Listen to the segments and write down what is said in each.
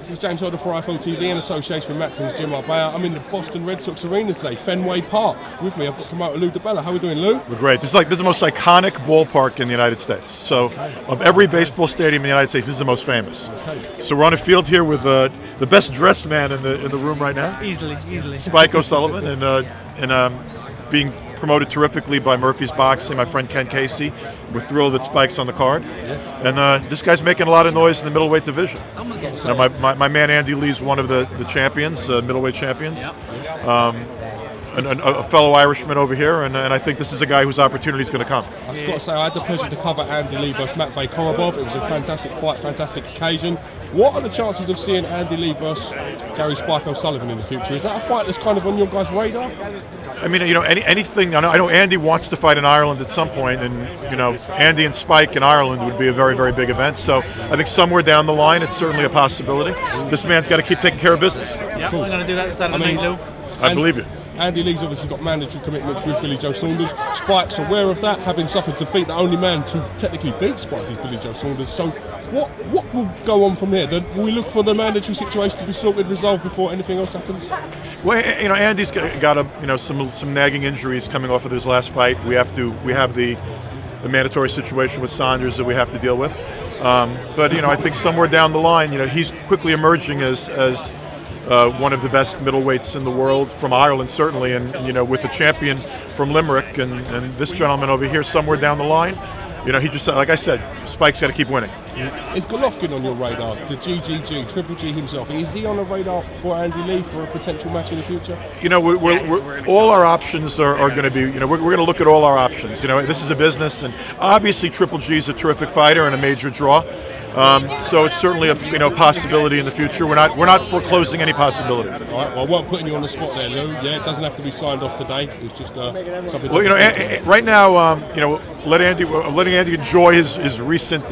This is James Holder for iPhone TV in association with Matkins Jim Arbaya. I'm in the Boston Red Sox Arena today, Fenway Park. With me, I've got promoter Lou DiBella. How are we doing, Lou? We're great. This is the most iconic ballpark in the United States. So, of every baseball stadium in the United States, this is the most famous. So we're on a field here with the best dressed man in the room right now. Easily. Spike O'Sullivan, and being promoted terrifically by Murphy's Boxing, my friend Ken Casey. We're thrilled that Spike's on the card. And this guy's making a lot of noise in the middleweight division. You know, my man Andy Lee's one of the champions, middleweight champions. A fellow Irishman over here, and I think this is a guy whose opportunity is going to come. I've got to say, I had the pleasure to cover Andy Lee versus Matvey Korobov. It was a fantastic fight, fantastic occasion. What are the chances of seeing Andy Lee versus Gary Spike O'Sullivan in the future? Is that a fight that's kind of on your guys' radar? I mean, you know, anything. I know Andy wants to fight in Ireland at some point, and you know, Andy and Spike in Ireland would be a very, very big event. So I think somewhere down the line, it's certainly a possibility. This man's got to keep taking care of business. Yeah, I'm going to do that Saturday night, Lou. I believe you. Andy Lee's obviously got mandatory commitments with Billy Joe Saunders. Spike's aware of that, having suffered defeat. The only man to technically beat Spike is Billy Joe Saunders. So what will go on from here? Will we look for the mandatory situation to be sorted, resolved before anything else happens? Well, you know, Andy's got some nagging injuries coming off of his last fight. We have the mandatory situation with Saunders that we have to deal with. But you know, I think somewhere down the line, you know, he's quickly emerging as one of the best middleweights in the world from Ireland, certainly, and you know, with the champion from Limerick and this gentleman over here somewhere down the line, you know, he just, like I said, Spike's got to keep winning. Is Golovkin on your radar? The GGG, Triple G himself, is he on the radar for Andy Lee for a potential match in the future? You know, we're all our options are going to be, you know, we're going to look at all our options. You know, this is a business, and obviously Triple G is a terrific fighter and a major draw. So it's certainly a possibility in the future. We're not foreclosing any possibility. All right. Well, I won't put you on the spot there, Lou. Yeah, it doesn't have to be signed off today. It's just something. Well, you know, right now, you know, let Andy enjoy his recent.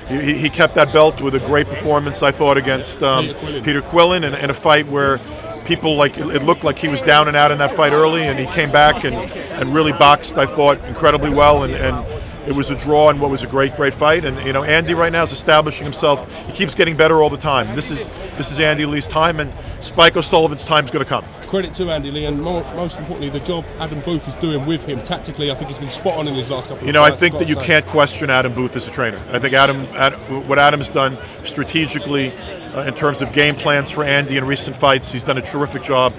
He kept that belt with a great performance, I thought, against Peter Quillen in a fight where people it looked like he was down and out in that fight early, and he came back and really boxed, I thought, incredibly well, and it was a draw in what was a great fight. And you know, Andy right now is establishing himself. He keeps getting better all the time. This is Andy Lee's time, and Spike O'Sullivan's time is going to come. Credit to Andy Lee, and most importantly, the job Adam Booth is doing with him tactically. I think he's been spot on in his last couple of fights. You know, I think that you can't question Adam Booth as a trainer. I think what Adam's done strategically in terms of game plans for Andy in recent fights, he's done a terrific job.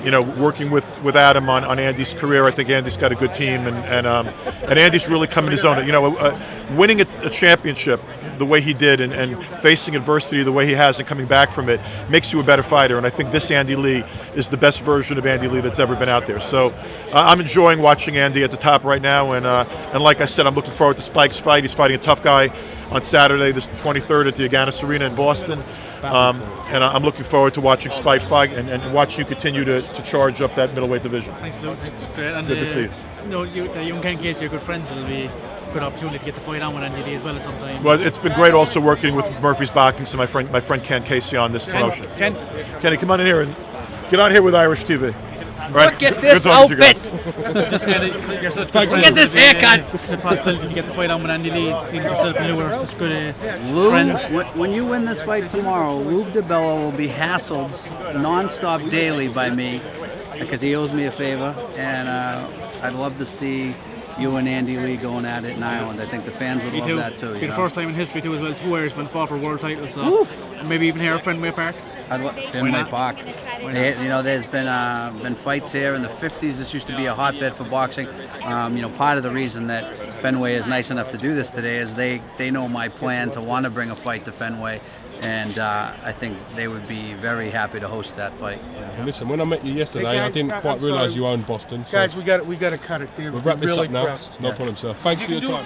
You know, working with Adam on Andy's career. I think Andy's got a good team, and Andy's really come in his own. You know, winning a championship the way he did and facing adversity the way he has and coming back from it makes you a better fighter. And I think this Andy Lee is the best version of Andy Lee that's ever been out there. So I'm enjoying watching Andy at the top right now. And like I said, I'm looking forward to Spike's fight. He's fighting a tough guy on Saturday, the 23rd at the Agganis Arena in Boston. And I'm looking forward to watching Spike fight and watch you continue to charge up that middleweight division. Thanks, Lou. Thanks. Great. And, good to see you. No, you and Ken Casey are good friends. It'll be a good opportunity to get the fight on with Andy Lee as well at some time. Well, it's been great also working with Murphy's Boxing and my friend Ken Casey on this promotion. Kenny, come on in here and get on here with Irish TV. Right. Look at this outfit! Just you're such good friends. Look at this haircut! The possibility to get the fight on with Andy Lee. Seems yourself and Lou are such good friends. When you win this fight tomorrow, Lou DiBella will be hassled non-stop daily by me because he owes me a favor, and I'd love to see you and Andy Lee going at it in Ireland. I think the fans would love that too. It'll be the first time in history too as well. Two Irishmen fought for world titles, so maybe even here at Fenway Park. Fenway Park. You know, there's been fights here in the 50s. This used to be a hotbed for boxing. You know, part of the reason that Fenway is nice enough to do this today is they know my plan to want to bring a fight to Fenway. And I think they would be very happy to host that fight. Well, listen, when I met you yesterday, I didn't quite realise you owned Boston. So guys, we got to cut it. We'll wrap this up now. No problem, sir. Thanks for your time.